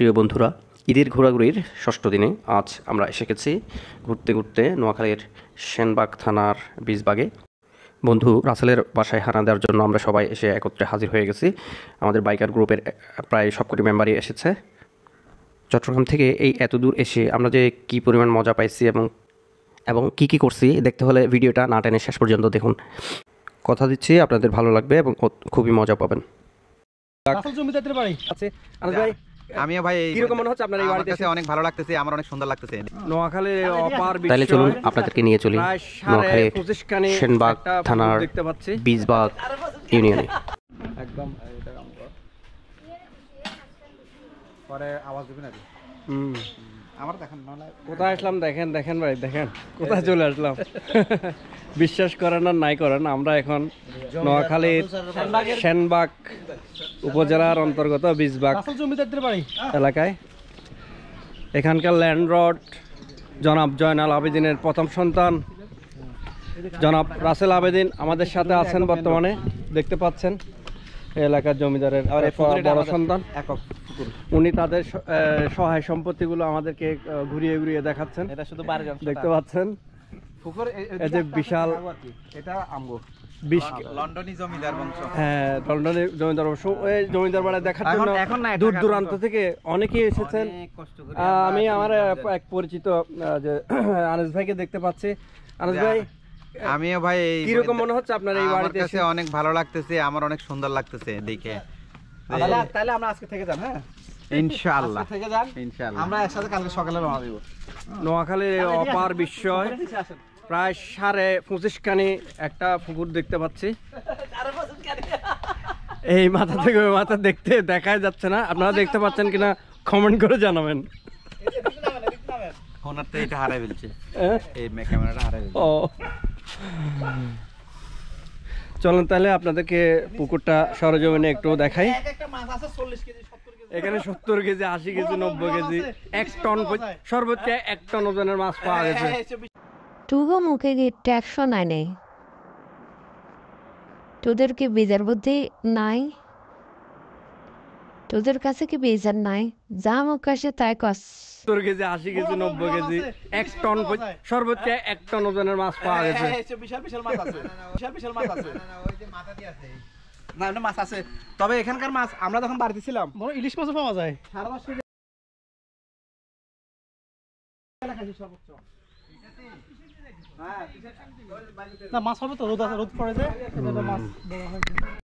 প্রিয় বন্ধুরা, ঈদের ঘোরাঘুরির ষষ্ঠ দিনে আজ আমরা এসে গেছি ঘুরতে ঘুরতে নোয়াখালীর সেনবাগ থানার বীজবাগে। বন্ধু রাসেলের বাসায় হানা দেওয়ার জন্য আমরা সবাই এসে একত্রে হাজির হয়ে গেছি। আমাদের বাইকার গ্রুপের প্রায় সবকটি মেম্বারই এসেছে। চট্টগ্রাম থেকে এই এত দূর এসে আমরা যে কী পরিমাণ মজা পাইছি এবং কী করছি দেখতে হলে ভিডিওটা না টেনে শেষ পর্যন্ত দেখুন। কথা দিচ্ছি আপনাদের ভালো লাগবে এবং খুবই মজা পাবেন। আমিও ভাই কিরকম মনে হচ্ছে আপনার এই বাড়িতে এসে? অনেক ভালো লাগতেছে, আমার অনেক সুন্দর লাগতেছে। নোয়াখালীর অপার বিস্ময়। তাহলে চলুন আপনাদেরকে নিয়ে চলি নোয়াখালীর সেনবাগ থানার দেখতে পাচ্ছি বীজবাগ ইউনিয়নে। একদম এটা পরে আওয়াজ দিবেন আর আমার দেখেন না কোথায় আসলাম দেখেন ভাই, দেখেন কোথায় চলে আসলাম। বিশ্বাস করেন আর নাই করেন, আমরা এখন নোয়াখালীর সেনবাগ উপজেলার অন্তর্গত বীজবাগ এলাকায়। এখানকার ল্যান্ডলর্ড জনাব জয়নাল আবেদিনের প্রথম সন্তান জনাব রাসেল আবেদিন আমাদের সাথে আছেন বর্তমানে, দেখতে পাচ্ছেন এলাকার জমিদারের বড় সন্তান। উনি তাদের সহায় সম্পত্তিগুলো আমাদেরকে ঘুরিয়ে ঘুরিয়ে দেখাচ্ছেন। এটা শুধু দেখতে পাচ্ছেন এই যে বিশাল, এটা আমগো লন্ডনী জমিদার বংশ। হ্যাঁ, লন্ডনের জমিদার বংশ। এই জমিদার বাড়ি দেখার জন্য দূর দূরান্ত থেকে অনেকেই এসেছেন। আমি আমার এক পরিচিত যে আনিস ভাইকে দেখতে পাচ্ছি। আনিস ভাই, আমিও ভাই কিরকম মনে হচ্ছে আপনার এই বাড়িতে এসে? অনেক ভালো লাগতেছে, আমার অনেক সুন্দর লাগতেছে দেখে। তাহলে আমরা আজকে থেকে যান। হ্যাঁ, ইনশাআল্লাহ থেকে যান, ইনশাআল্লাহ। আমরা একসাথে কালকে সকালে রওনা দিব। নোয়াখালীর অপার বিস্ময়, প্রায় 25.5 খানি একটা পুকুর দেখতে পাচ্ছি। এই মাথা থেকে ওই মাথা দেখাই যাচ্ছে না, আপনারা দেখতে পাচ্ছেন কিনা কমেন্ট করে জানাবেন। ফোনারতে এটা হারাই ফেলছে, এই ক্যামেরাটা হারাই ফেলছে। ও চলুন তাহলে আপনাদেরকে পুকুরটা সরজমিনে একটু দেখাই। এখানে 70 কেজি, 80 কেজি, 90 কেজি, 1 টন, সর্বোচ্চ 1 টন ওজনের মাছ পাওয়া গেছে। তুগো মুখে গিয়ে একশো নাই, তোদের কি বেজার বুদ্ধি নাই? তোদের কাছে কি বেজার নাই? যা মুখ আসে তাই কস। 70 কেজি, 80 কেজি, 90 কেজি, 1 টন, সর্বোচ্চ 1 টন ওজনের মাছ পাওয়া গেছে। বিশাল মাছ আছে, বিশাল মাছ আছে। ওই যে মাথা দিয়ে আছে না, ওটা মাছ আছে। তবে এখানকার মাছ আমরা যখন বাড়িতে ছিলাম বড় ইলিশ মাছও পাওয়া যায়। সারা মাস না, মাছ হবে তো, রোদ পড়ে যায়, মাছ